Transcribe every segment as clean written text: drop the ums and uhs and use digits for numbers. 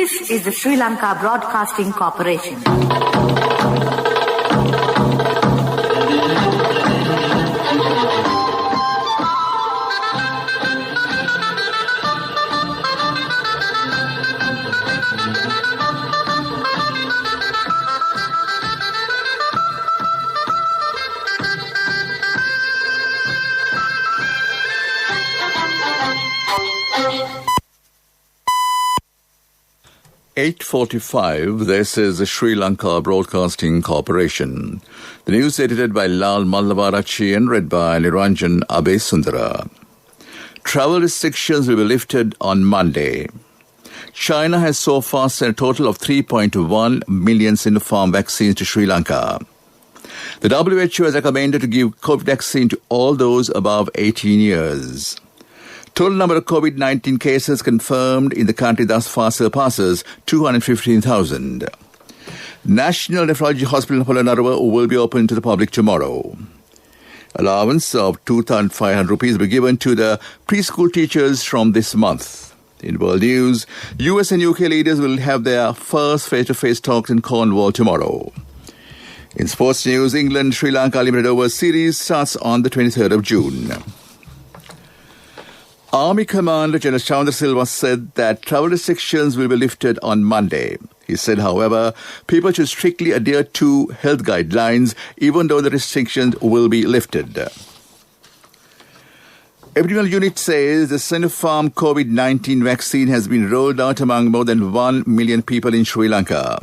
This is the Sri Lanka Broadcasting Corporation. (8:45). This is the Sri Lanka Broadcasting Corporation. The news edited by Lal Mallavarachi and read by Niranjan Abesundara. Travel restrictions will be lifted on Monday. China has so far sent a total of 3.1 million Sinopharm vaccines to Sri Lanka. The WHO has recommended to give COVID vaccine to all those above 18 years. Total number of COVID-19 cases confirmed in the country thus far surpasses 215,000. National Nephrology Hospital in Polonnaruwa will be open to the public tomorrow. Allowance of 2,500 rupees will be given to the preschool teachers from this month. In world news, US and UK leaders will have their first face-to-face talks in Cornwall tomorrow. In sports news, England-Sri Lanka Limited Overs series starts on the 23rd of June. Army Commander General Chandra Silva said that travel restrictions will be lifted on Monday. He said, however, people should strictly adhere to health guidelines, even though the restrictions will be lifted. Epidemiological unit says the Sinopharm COVID-19 vaccine has been rolled out among more than 1 million people in Sri Lanka.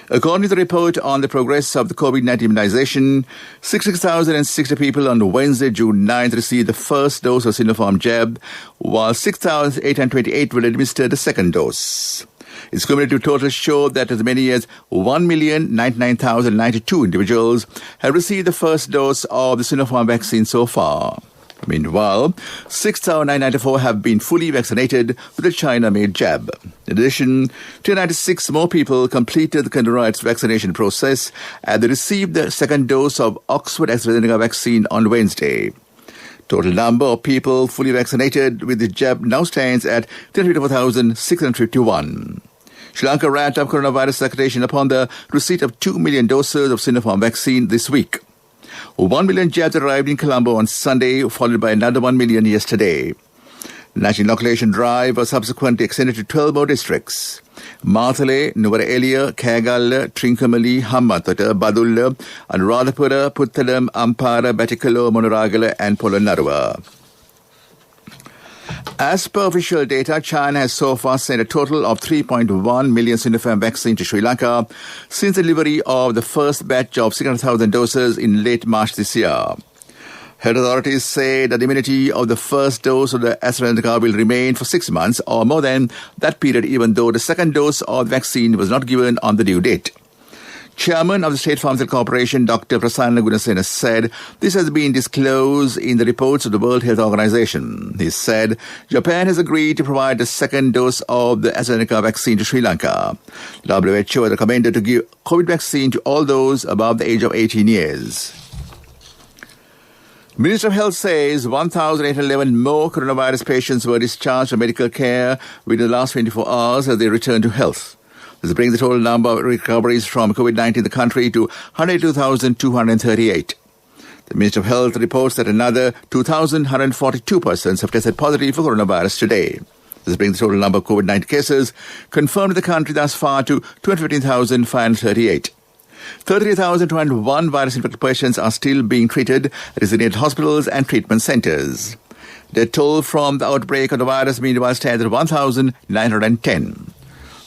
According to the report on the progress of the COVID-19 immunization, 66,060 people on Wednesday, June 9th received the first dose of Sinopharm jab, while 6,828 will administer the second dose. Its cumulative totals show that as many as 1,099,092 individuals have received the first dose of the Sinopharm vaccine so far. Meanwhile, 6,994 have been fully vaccinated with the China-made jab. In addition, 396 more people completed the coronavirus vaccination process and they received the second dose of Oxford AstraZeneca vaccine on Wednesday. Total number of people fully vaccinated with the jab now stands at 324,651. Sri Lanka ramped up coronavirus vaccination upon the receipt of 2 million doses of Sinopharm vaccine this week. 1 million jabs arrived in Colombo on Sunday, followed by another 1 million yesterday. The national inoculation drive was subsequently extended to 12 more districts. Mathale, Nuvara Elia, Kagala, Trincomalee, Hammatata, Badulla, Anuradhapura, Puttalam, Ampara, Batikalo, Monaragala and Polonnaruwa. As per official data, China has so far sent a total of 3.1 million Sinopharm vaccine to Sri Lanka since the delivery of the first batch of 600,000 doses in late March this year. Health authorities say that the immunity of the first dose of the AstraZeneca will remain for 6 months or more than that period, even though the second dose of the vaccine was not given on the due date. Chairman of the State Pharmaceutical Corporation, Dr. Prasanna Gunasena, said this has been disclosed in the reports of the World Health Organization. He said Japan has agreed to provide the second dose of the AstraZeneca vaccine to Sri Lanka. WHO has recommended to give COVID vaccine to all those above the age of 18 years. Minister of Health says 1,811 more coronavirus patients were discharged from medical care within the last 24 hours as they returned to health. This brings the total number of recoveries from COVID-19 in the country to 102,238. The Ministry of Health reports that another 2,142 persons have tested positive for coronavirus today. This brings the total number of COVID-19 cases confirmed in the country thus far to 215,538. 33,201 virus-infected patients are still being treated at designated hospitals and treatment centers. The toll from the outbreak of the virus meanwhile stands at 1,910.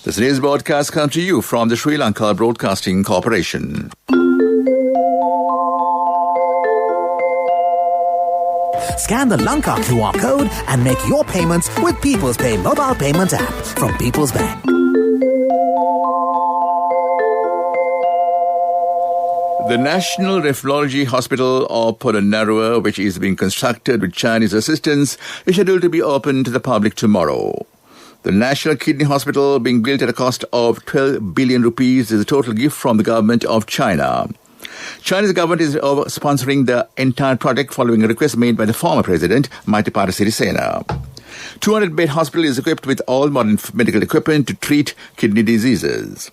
This news broadcast comes to you from the Sri Lanka Broadcasting Corporation. Scan the Lanka QR code and make your payments with People's Pay mobile payment app from People's Bank. The National Nephrology Hospital of Polonnaruwa, which is being constructed with Chinese assistance, is scheduled to be open to the public tomorrow. The National Kidney Hospital, being built at a cost of 12 billion rupees, is a total gift from the government of China. China's government is sponsoring the entire project following a request made by the former president, Maithripala Sirisena. 200-bed hospital is equipped with all modern medical equipment to treat kidney diseases.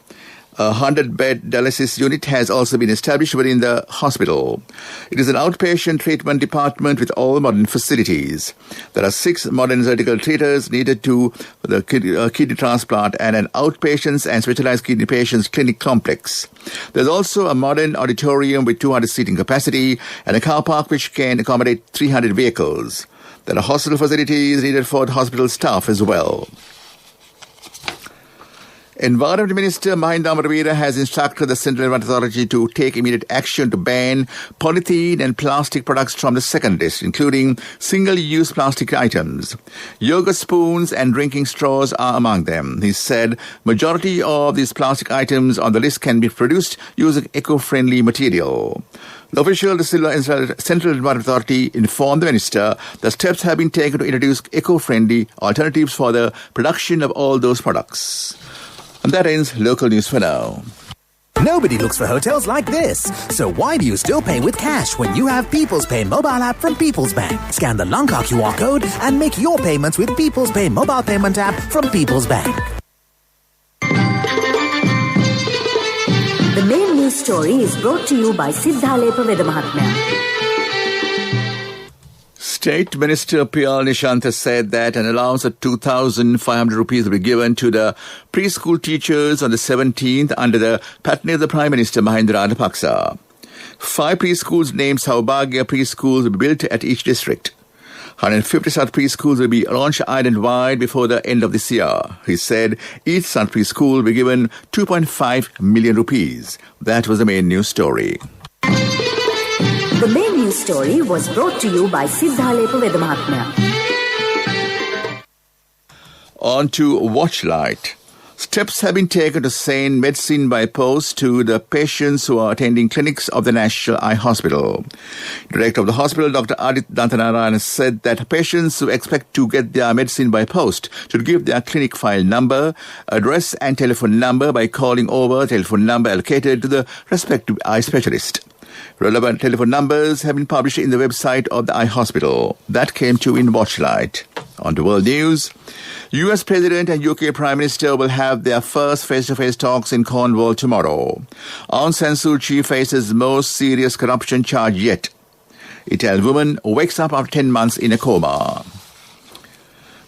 A 100-bed dialysis unit has also been established within the hospital. It is an outpatient treatment department with all modern facilities. There are 6 modern surgical theatres needed to the kidney transplant and an outpatients and specialized kidney patients clinic complex. There's also a modern auditorium with 200 seating capacity and a car park which can accommodate 300 vehicles. There are hospital facilities needed for the hospital staff as well. Environment Minister Mahinda Amaraveera has instructed the Central Environment Authority to take immediate action to ban polythene and plastic products from the second list, including single-use plastic items. Yogurt spoons and drinking straws are among them. He said majority of these plastic items on the list can be produced using eco-friendly material. The official of the Central Environment Authority informed the minister that steps have been taken to introduce eco-friendly alternatives for the production of all those products. And that ends local news for now. Nobody looks for hotels like this. So why do you still pay with cash when you have People's Pay mobile app from People's Bank? Scan the Lanka QR code and make your payments with People's Pay mobile payment app from People's Bank. The main news story is brought to you by Siddhalepa Vedamahatmya. State Minister P.L. Nishant said that an allowance of 2,500 rupees will be given to the preschool teachers on the 17th under the patronage of the Prime Minister Mahinda Rajapaksa. 5 preschools named Saubhagya preschools will be built at each district. 150 such preschools will be launched island-wide before the end of this year. He said each such preschool will be given 2.5 million rupees. That was the main news story. The main news story was brought to you by Siddhalepa Vedamahatmya. On to Watchlight. Steps have been taken to send medicine by post to the patients who are attending clinics of the National Eye Hospital. Director of the hospital, Dr. Adit Dantanarayan, said that patients who expect to get their medicine by post should give their clinic file number, address and telephone number by calling over telephone number allocated to the respective eye specialist. Relevant telephone numbers have been published in the website of the eye hospital. That came to in Watchlight. On to world news. US President and UK Prime Minister will have their first face-to-face talks in Cornwall tomorrow. Aung San Suu Kyi faces most serious corruption charge yet. Italian woman wakes up after 10 months in a coma.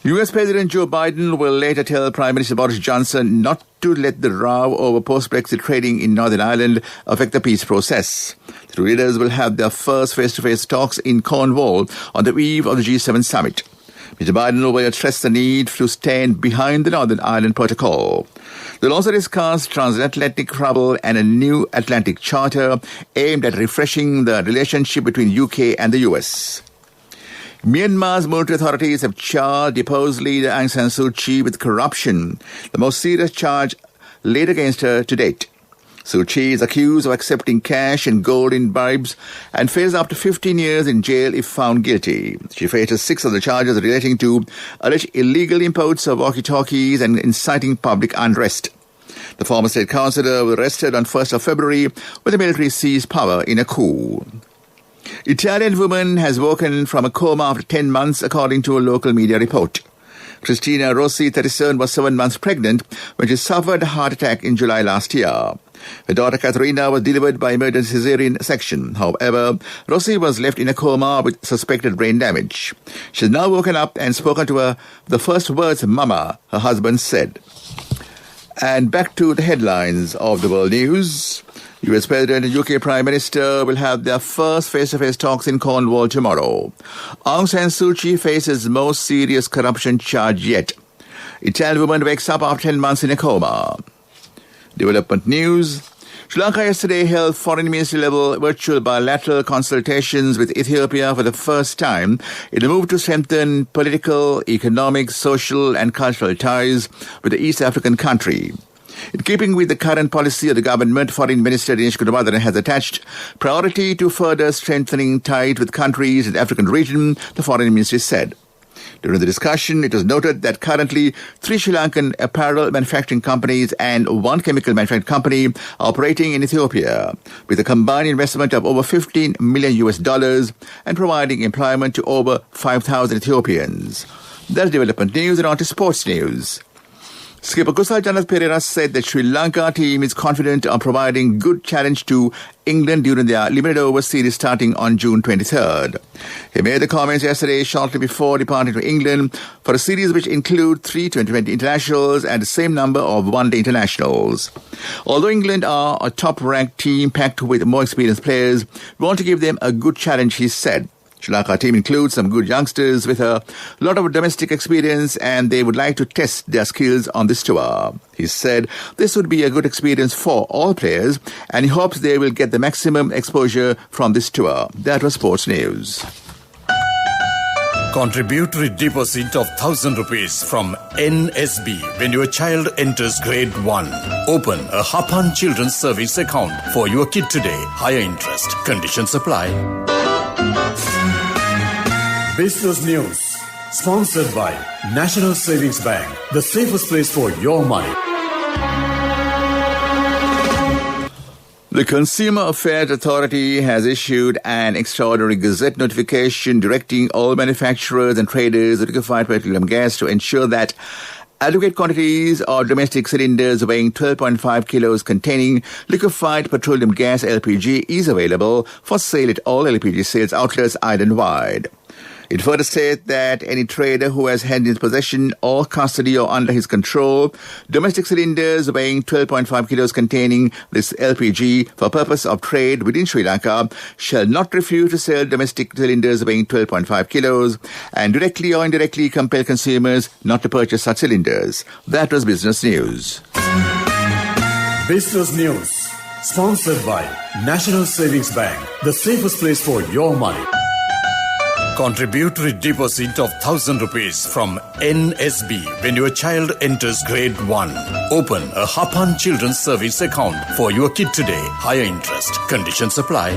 US President Joe Biden will later tell Prime Minister Boris Johnson not to let the row over post-Brexit trading in Northern Ireland affect the peace process. The two leaders will have their first face-to-face talks in Cornwall on the eve of the G7 summit. Mr. Biden will stress the need to stand behind the Northern Ireland Protocol. They'll also discuss transatlantic travel and a new Atlantic Charter aimed at refreshing the relationship between UK and the US. Myanmar's military authorities have charged deposed leader Aung San Suu Kyi with corruption, the most serious charge laid against her to date. Suu Kyi is accused of accepting cash and gold in bribes and faces up to 15 years in jail if found guilty. She faces 6 other charges relating to alleged illegal imports of walkie-talkies and inciting public unrest. The former state councillor was arrested on 1st of February when the military seized power in a coup. Italian woman has woken from a coma after 10 months, according to a local media report. Cristina Rossi, 37, was 7 months pregnant when she suffered a heart attack in July last year. Her daughter Caterina was delivered by emergency cesarean section. However, Rossi was left in a coma with suspected brain damage. She has now woken up and spoken to her. The first words, "Mama," her husband said. And back to the headlines of the world news. US President and UK Prime Minister will have their first face-to-face talks in Cornwall tomorrow. Aung San Suu Kyi faces most serious corruption charge yet. Italian woman wakes up after 10 months in a coma. Development news. Sri Lanka yesterday held foreign ministry-level virtual bilateral consultations with Ethiopia for the first time in a move to strengthen political, economic, social and cultural ties with the East African country. In keeping with the current policy of the government, Foreign Minister Dinesh Gunawardene has attached priority to further strengthening ties with countries in the African region, the Foreign Ministry said. During the discussion, it was noted that currently 3 Sri Lankan apparel manufacturing companies and 1 chemical manufacturing company are operating in Ethiopia, with a combined investment of over $15 million and providing employment to over 5,000 Ethiopians. That's development news, and on to sports news. Skipper Kusal Janath Pereira said that Sri Lanka team is confident of providing good challenge to England during their limited over series starting on June 23rd. He made the comments yesterday shortly before departing to England for a series which include 3 T20 internationals and the same number of one-day internationals. Although England are a top-ranked team packed with more experienced players, we want to give them a good challenge, he said. Sri Lanka team includes some good youngsters with a lot of domestic experience, and they would like to test their skills on this tour. He said this would be a good experience for all players, and he hopes they will get the maximum exposure from this tour. That was sports news. Contributory deposit of 1,000 rupees from NSB when your child enters grade 1. Open a Hapan Children's Service account for your kid today. Higher interest. Conditions apply. Business News, sponsored by National Savings Bank, the safest place for your money. The Consumer Affairs Authority has issued an extraordinary Gazette notification directing all manufacturers and traders of liquefied petroleum gas to ensure that adequate quantities of domestic cylinders weighing 12.5 kilos containing liquefied petroleum gas LPG is available for sale at all LPG sales outlets island-wide. It further states that any trader who has had in his possession or custody or under his control domestic cylinders weighing 12.5 kilos containing this LPG for purpose of trade within Sri Lanka shall not refuse to sell domestic cylinders weighing 12.5 kilos and directly or indirectly compel consumers not to purchase such cylinders. That was Business News. Business News, sponsored by National Savings Bank, the safest place for your money. Contributory deposit of 1,000 rupees from NSB when your child enters grade 1. Open a Hapan Children's Service account for your kid today. Higher interest. Conditions apply.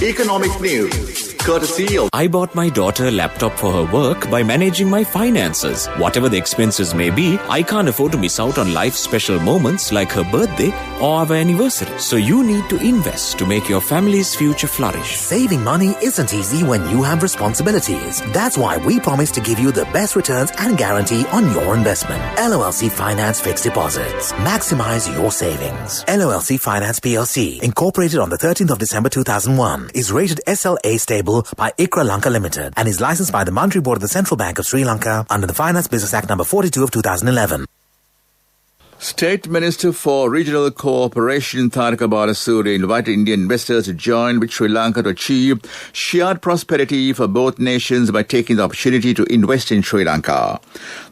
Economic news, courtesy of... I bought my daughter a laptop for her work by managing my finances. Whatever the expenses may be, I can't afford to miss out on life's special moments like her birthday or our anniversary. So you need to invest to make your family's future flourish. Saving money isn't easy when you have responsibilities. That's why we promise to give you the best returns and guarantee on your investment. LOLC Finance Fixed Deposits. Maximize your savings. LOLC Finance PLC, incorporated on the 13th of December 2001, is rated SLA stable by ICRA Lanka Limited and is licensed by the Monetary Board of the Central Bank of Sri Lanka under the Finance Business Act number 42 of 2011. State Minister for Regional Cooperation Tharaka Balasuri invited Indian investors to join with Sri Lanka to achieve shared prosperity for both nations by taking the opportunity to invest in Sri Lanka.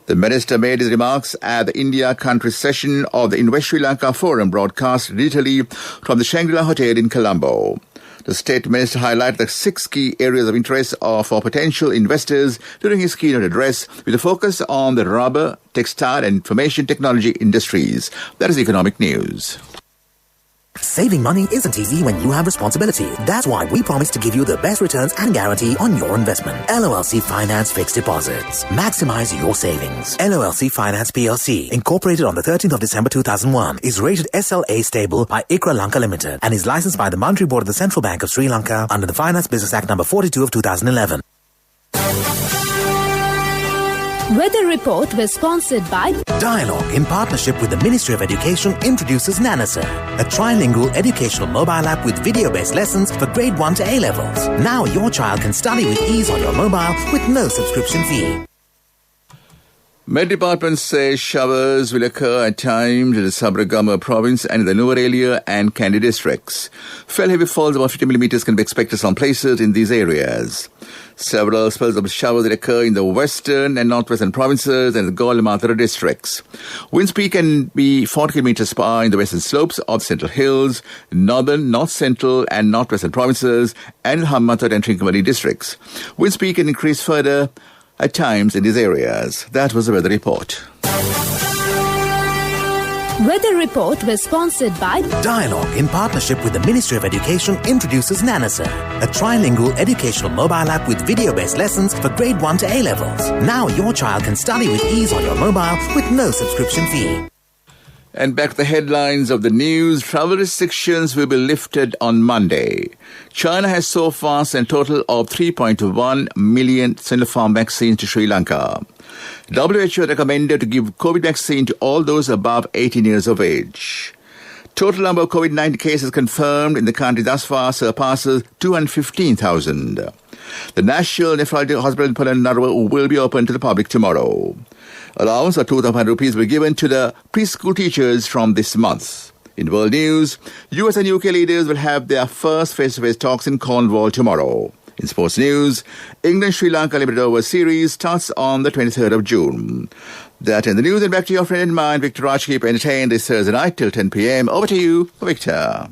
The minister made his remarks at the India country session of the Invest Sri Lanka Forum broadcast digitally from the Shangri-La Hotel in Colombo. The State Minister highlighted the 6 key areas of interest for potential investors during his keynote address, with a focus on the rubber, textile and information technology industries. That is economic news. Saving money isn't easy when you have responsibility. That's why we promise to give you the best returns and guarantee on your investment. LOLC Finance Fixed Deposits. Maximize your savings. LOLC Finance PLC, incorporated on the 13th of December 2001, is rated SLA stable by ICRA Lanka Limited and is licensed by the Monetary Board of the Central Bank of Sri Lanka under the Finance Business Act number 42 of 2011. Weather report was sponsored by Dialogue, in partnership with the Ministry of Education, introduces Nanasa, a trilingual educational mobile app with video-based lessons for grade 1 to A-levels. Now your child can study with ease on your mobile with no subscription fee. Met Department says showers will occur at times in the Sabragama province and in the Nuwara and Kandy districts. Fell heavy falls about 50 millimeters can be expected some places in these areas. Several spells of showers will occur in the western and northwestern provinces and the Golmatara districts. Wind speed can be 40 kilometers per hour in the western slopes of the Central Hills, northern, north central and northwestern provinces and Hammathat and Trincomalee districts. Wind speed can increase further at times in these areas. That was the weather report. Weather report was sponsored by Dialogue, in partnership with the Ministry of Education, introduces Nanasa, a trilingual educational mobile app with video-based lessons for grade 1 to A-levels. Now your child can study with ease on your mobile with no subscription fee. And back to the headlines of the news. Travel restrictions will be lifted on Monday. China has so far sent a total of 3.1 million Sinopharm vaccines to Sri Lanka. WHO recommended to give COVID vaccine to all those above 18 years of age. Total number of COVID-19 cases confirmed in the country thus far surpasses 215,000. The National Nephrology Hospital in Polonnaruwa will be open to the public tomorrow. Allowance of 2,000 rupees will be given to the preschool teachers from this month. In world news, US and UK leaders will have their first face-to-face talks in Cornwall tomorrow. In sports news, England-Sri Lanka Limited Over Series starts on the 23rd of June. That in the news, and back to your friend and mine, Victor Raj. Keep entertained this Thursday night till 10 p.m. Over to you, Victor.